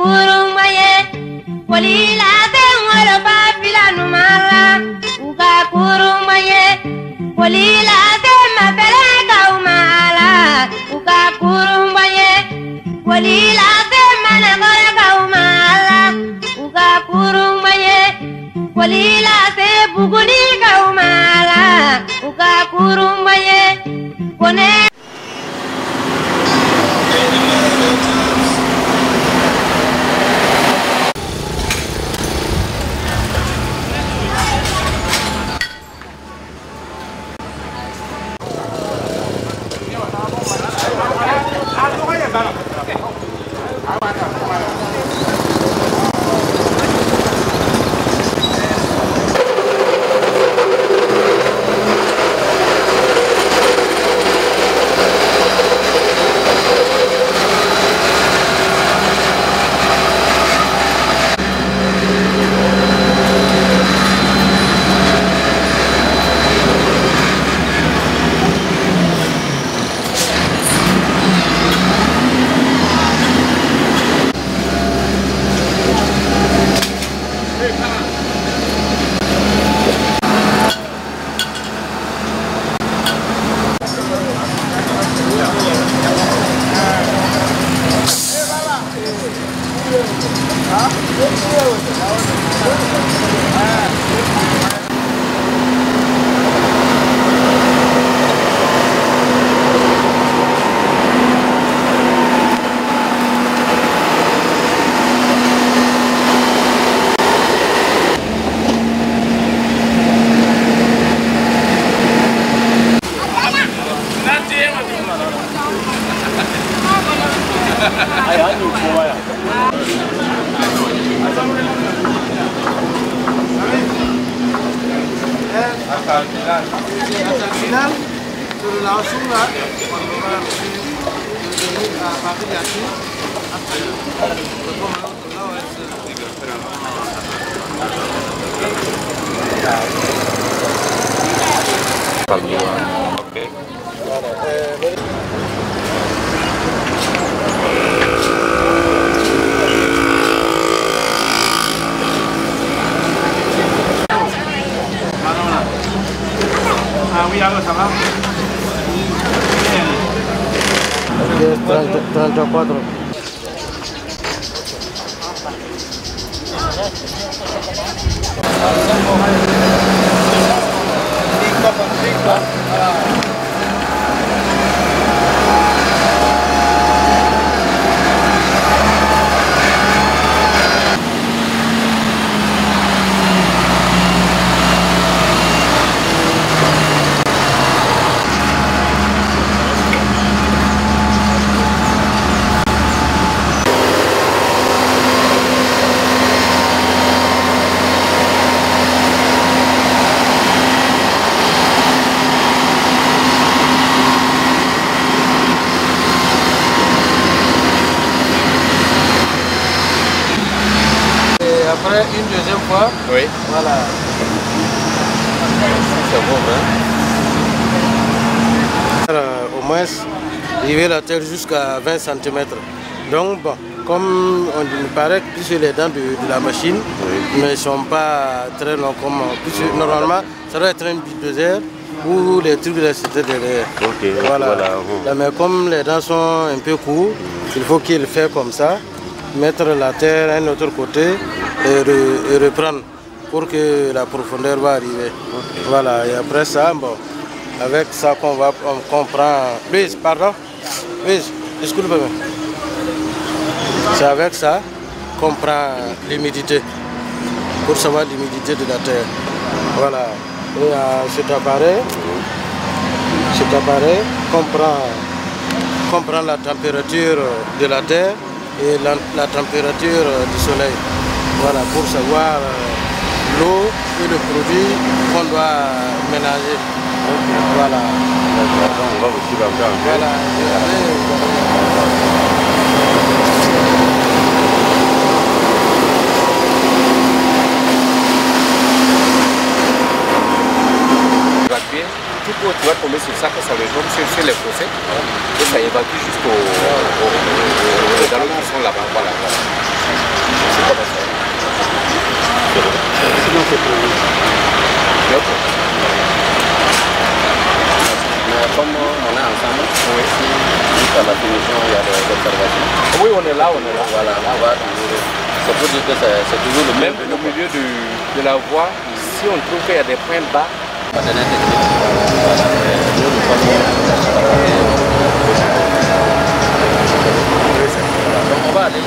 kurumbaye polila tengolo papila numala uga kurumbaye polila tema peleka umala uga kurumbaye polila tema nagoya umala uga kurumbaye polila te buguni ka umala uga kurumbaye kone Hasta el final, sobre la basura, cuando van a partir de aquí, hasta el otro lado oui, alors ça va. 34. Après une deuxième fois, oui. Voilà. C'est bon, hein? Au moins, river la terre jusqu'à 20 cm. Donc, bon, comme on me paraît que les dents de la machine ne sont pas très longs, comme puisque normalement, ça doit être un bulldozer ou les trucs de la cité derrière. Ok, voilà. Mais comme les dents sont un peu courts, il faut qu'il fait comme ça, mettre la terre à un autre côté et reprendre pour que la profondeur va arriver. Voilà, et après ça, bon, avec ça on prend... Luis, pardon. Luis, excuse-moi. C'est avec ça qu'on prend l'humidité, pour savoir l'humidité de la terre. Voilà. Et cet appareil qu'on prend la température de la terre et la température du soleil. Voilà, pour savoir l'eau et le produit qu'on doit mélanger. Voilà. On va aussi la faire. Voilà. Tout coup, tu vas tomber sur ça, que ça le tombe sur les fossés, et ça évacue jusqu'au dans l'eau qui sont là-bas. Voilà. d'observation. Oui, on est là. Voilà, là, on va toujours. C'est pour dire que c'est toujours le même au milieu de la voie, si on trouve qu'il y a des points bas. Partenaire technique. Voilà. Nous sommes. Donc on va aller.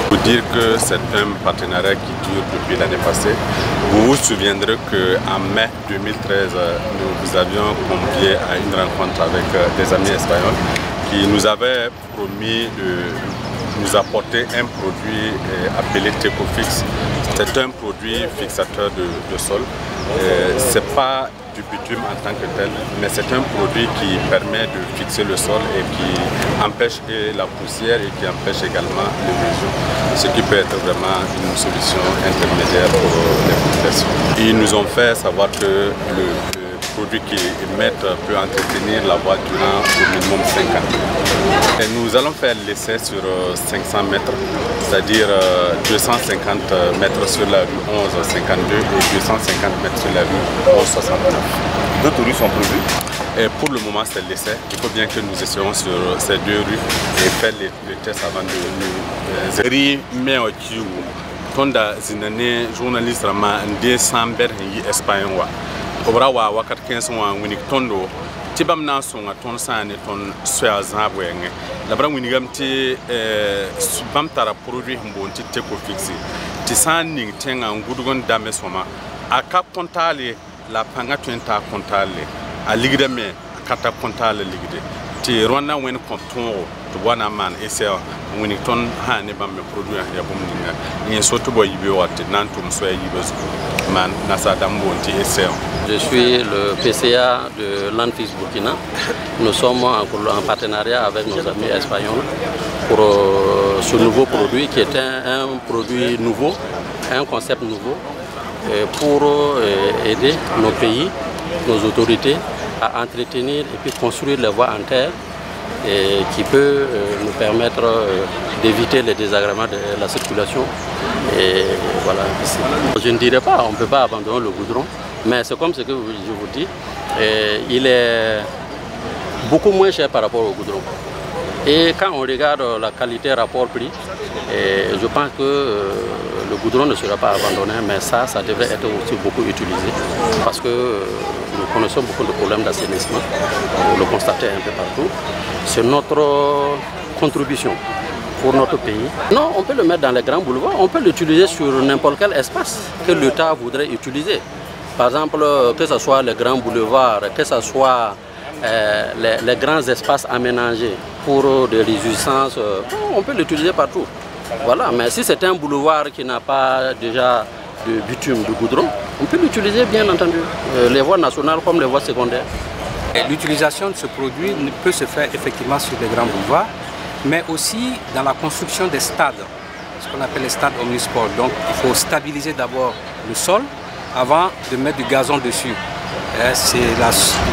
Pour dire que c'est un partenariat qui dure depuis l'année passée. Vous vous souviendrez qu'en mai 2013, nous avions convié à une rencontre avec des amis espagnols qui nous avaient promis de nous apporter un produit appelé Tecofix. C'est un produit fixateur de sol. Ce n'est pas du bitume en tant que tel, mais c'est un produit qui permet de fixer le sol et qui empêche la poussière et qui empêche également l'érosion, ce qui peut être vraiment une solution intermédiaire pour les populations. Ils nous ont fait savoir que le produit qu'ils émettent peut entretenir la voie durant au minimum 5 ans. Et nous allons faire l'essai sur 500 mètres, c'est-à-dire 250 mètres sur la rue 1152 et 250 mètres sur la rue 1169. D'autres rues sont prévues? Et pour le moment, c'est l'essai. Il faut bien que nous essayons sur ces 2 rues et faire les tests avant de nous aider. Tonda zinane journaliste rama ndé samber yi Espagne wa obra wa wakat 15 wa wini tondo tibam na so nga ton sane ton soya zabwenge labra wini gamti bam tara produit mbonti Tecofix ti sanning tenga ngudugon dame soma aka kontale la panga twenta kontale a ligde me akata kontale ligde ti rwanda wen konton to wana man ese wini ton ha ne bam me produit ya bomninga ni soto boy yibe watte nantum so yibe man nasa dambonti ese. Je suis le PCA de Landfix Burkina. Nous sommes en partenariat avec nos amis espagnols pour ce nouveau produit qui est un produit nouveau, un concept nouveau pour aider nos pays, nos autorités à entretenir et puis construire les voies en terre et qui peut nous permettre d'éviter les désagréments de la circulation. Et voilà, ici. Je ne dirais pas, on ne peut pas abandonner le goudron, mais c'est comme ce que je vous dis, il est beaucoup moins cher par rapport au goudron. Et quand on regarde la qualité rapport-prix, je pense que le goudron ne sera pas abandonné, mais ça devrait être aussi beaucoup utilisé parce que nous connaissons beaucoup de problèmes d'assainissement, vous le constatez un peu partout. C'est notre contribution pour notre pays. Non, on peut le mettre dans les grands boulevards, on peut l'utiliser sur n'importe quel espace que l'État voudrait utiliser. Par exemple, que ce soit les grands boulevards, que ce soit les grands espaces aménagés pour des résistances, on peut l'utiliser partout. Voilà, mais si c'est un boulevard qui n'a pas déjà de bitume, de goudron, on peut l'utiliser bien entendu, les voies nationales comme les voies secondaires. L'utilisation de ce produit peut se faire effectivement sur les grands boulevards, mais aussi dans la construction des stades, ce qu'on appelle les stades omnisports. Donc il faut stabiliser d'abord le sol avant de mettre du gazon dessus. C'est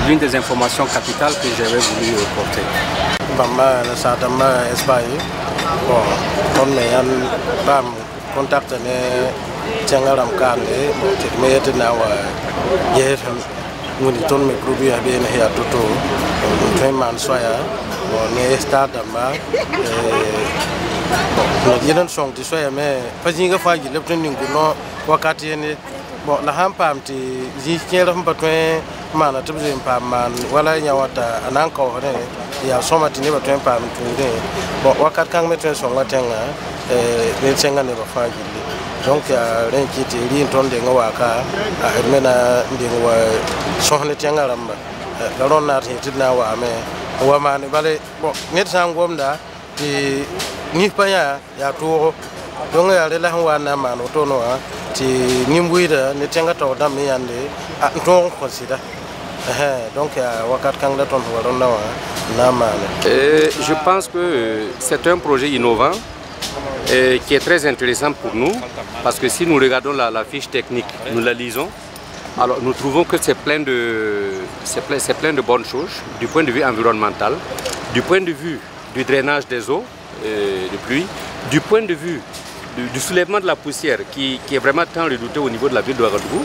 l'une des informations capitales que j'avais voulu porter. Nguni ton me produit abi ne ya toto ton man soya ne stade ma no yedan song ti soya me pajinga faji lepton ningu no wakati ne bon la hampam ti ji kera hamba ton mana tubze pam man wala nyawata ananka hore ya soma ti ne baton pam tunde bon wakat kang me ton song watenga ne senga ne ba faji donc ren kiti ri ton de ngawaka hermena ndingwa sohne tiangaramba garon na tinna wa me wa mane bale bo net sangomda ti ni panya ya to donc ya rela wa na mano to no ti nimbuida ne tianga to dam yande to consider donc wakat kangda ton waron na wa na mane. Je pense que c'est un projet innovant qui est très intéressant pour nous parce que si nous regardons la fiche technique, nous la lisons, Alors nous trouvons que c'est plein de bonnes choses du point de vue environnemental, du point de vue du drainage des eaux de pluie, du point de vue du soulèvement de la poussière qui est vraiment tant redouté au niveau de la ville de Ouagadougou.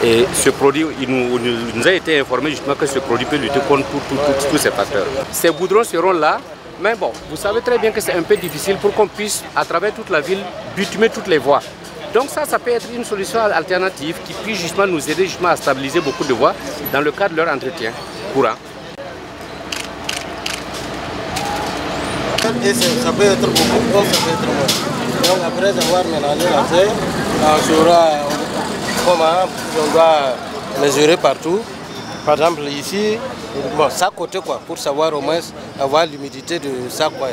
Et ce produit, il nous a été informé justement que ce produit peut lutter contre tous ces facteurs. Ces goudrons seront là, mais bon, vous savez très bien que c'est un peu difficile pour qu'on puisse, à travers toute la ville, bitumer toutes les voies. Donc ça peut être une solution alternative qui puisse justement nous aider justement à stabiliser beaucoup de voies dans le cadre de leur entretien courant. Et ça peut être beaucoup comme ça peut être moins. Donc après avoir mélangé la terre, on saura comment on doit mesurer partout. Par exemple ici, bon, ça côté quoi, pour savoir au moins avoir l'humidité de ça quoi.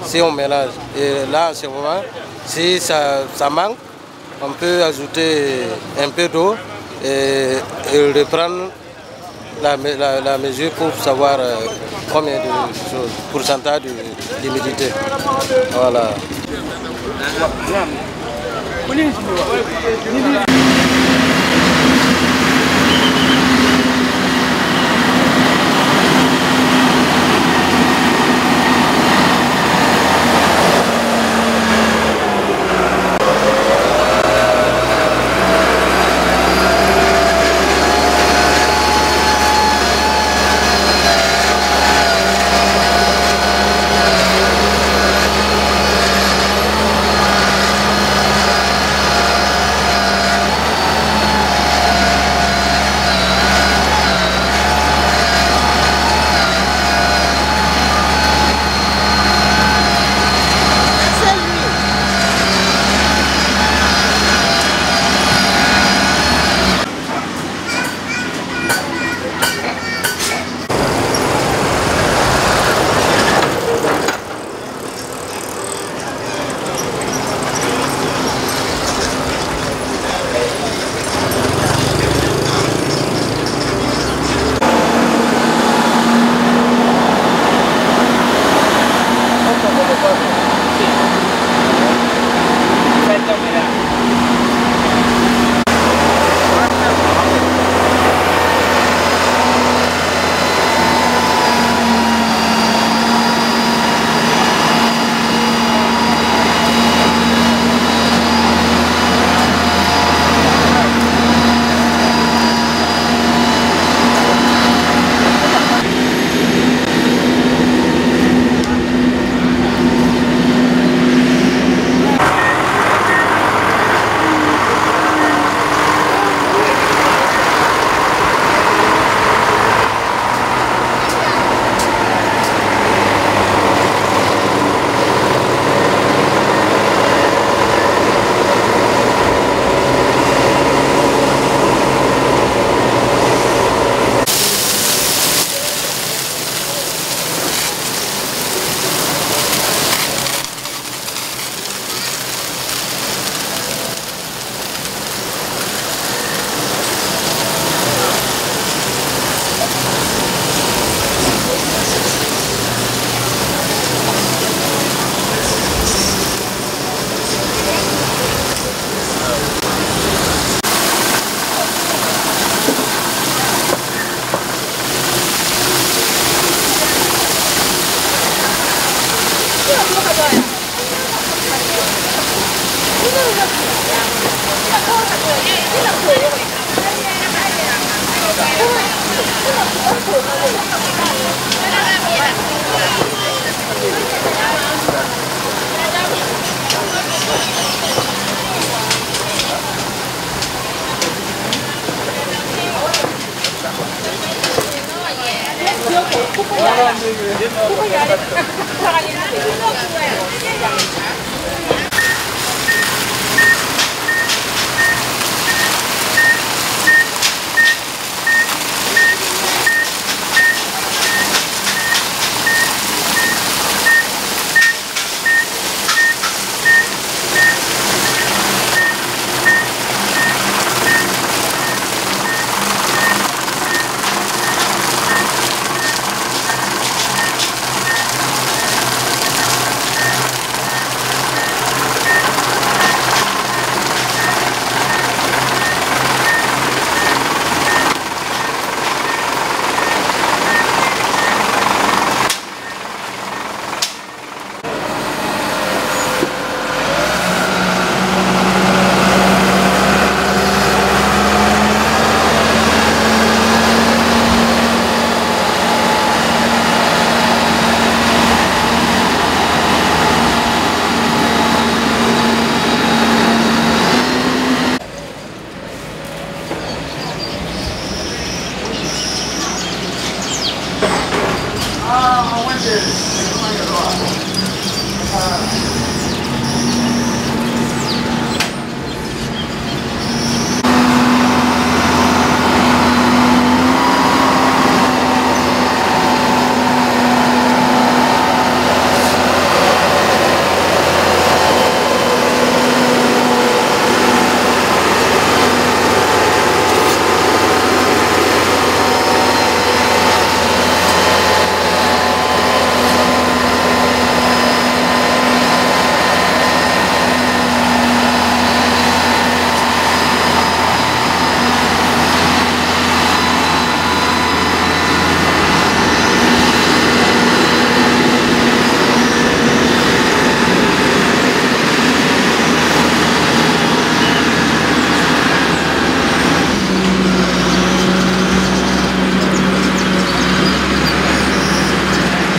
Si on mélange. Et là en ce moment, si ça manque, on peut ajouter un peu d'eau et reprendre la mesure pour savoir combien de pourcentage d'humidité. Voilà.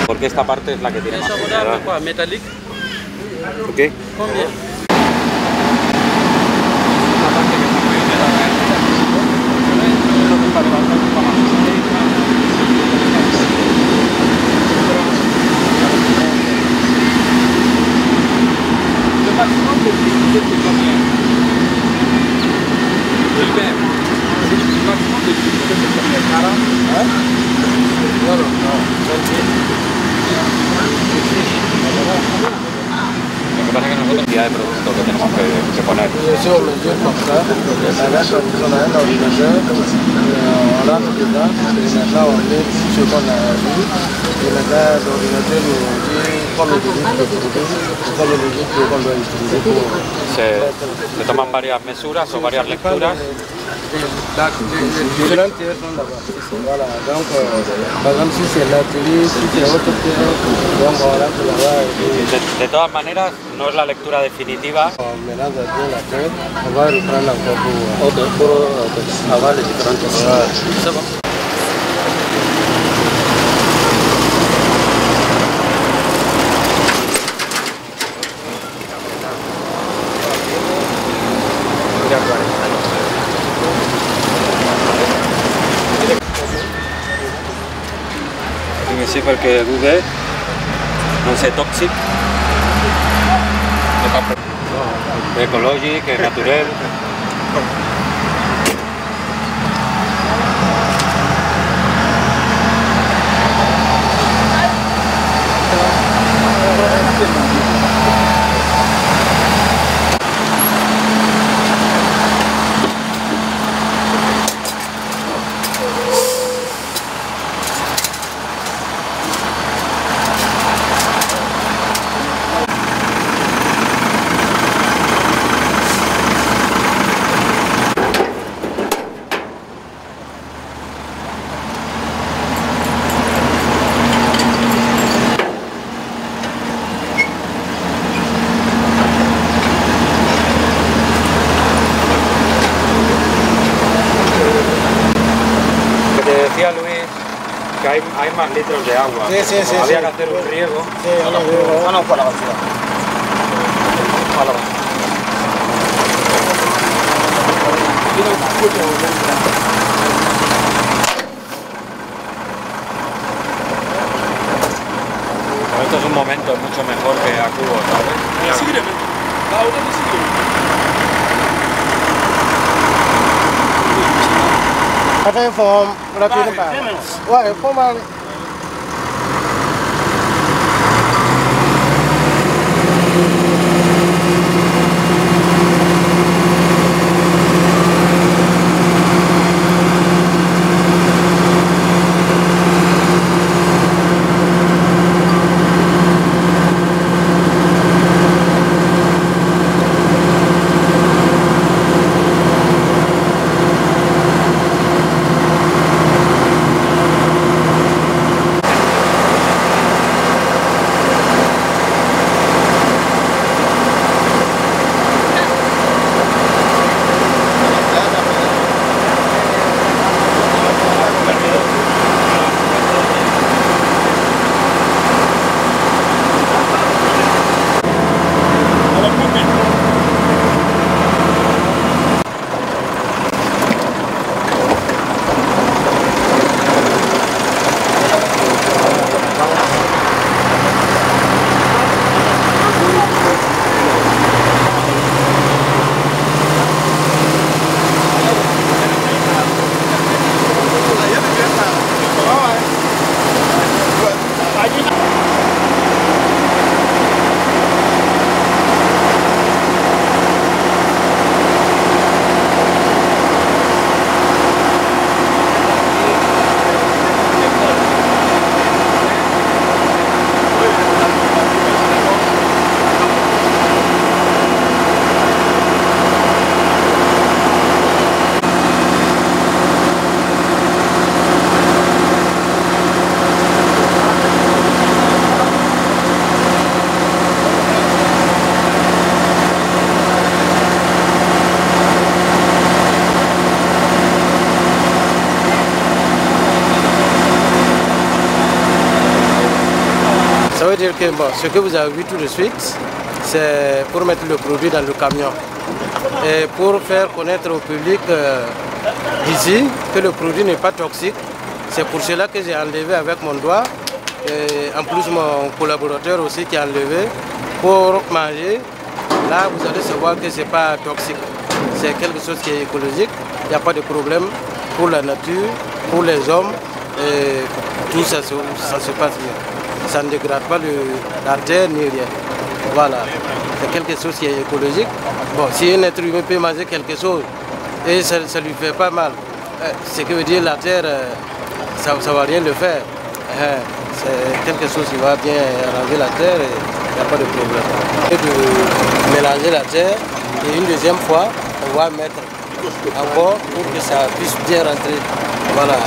Porque esta parte es la que tiene más humedad. Metálico. ¿Por qué? Lo que pasa es que nosotros cantidad de productos que tenemos que poner. Sur mesure comme ça, la vache on a un ordinateur, on rentre dedans, et maintenant on met ce qu'on a vu, et maintenant l'ordinateur nous dit combien de litres de produit, combien de litres qu'on doit utiliser pour... Se toman varias mesuras o varias lecturas. Différentes terres sont là-bas. Voilà, donc par exemple si c'est l'atelier, si c'est autre terre, donc on rentre là-bas. De todas maneras, no es la lectura definitiva. On mélange bien la terre, on va reprendre encore pour avoir les différentes terres. C'est bon. Ici perquè Google no sé tòxic, ecològic, natural. Decía Luis que hay más litros de agua. Sí. Había que hacer un riego. Sí, vamos para la basura. Para la basura. Esto es un momento mucho mejor que a Cubo, ¿sabes? Après, forme rapide par. Ouais, faut mal. Ça veut dire que bon, ce que vous avez vu tout de suite, c'est pour mettre le produit dans le camion. Et pour faire connaître au public d'ici que le produit n'est pas toxique. C'est pour cela que j'ai enlevé avec mon doigt. Et en plus, mon collaborateur aussi qui a enlevé pour manger. Là, vous allez savoir que ce n'est pas toxique. C'est quelque chose qui est écologique. Il n'y a pas de problème pour la nature, pour les hommes. Et tout ça, ça se passe bien. Ça ne dégrade pas la terre ni rien. Voilà. C'est quelque chose qui est écologique. Bon, si un être humain peut manger quelque chose et ça ne lui fait pas mal, ce qui veut dire la terre, ça ne va rien le faire. C'est quelque chose qui va bien arranger la terre et il n'y a pas de problème. Et de mélanger la terre et une deuxième fois, on va mettre encore pour que ça puisse bien rentrer. Voilà.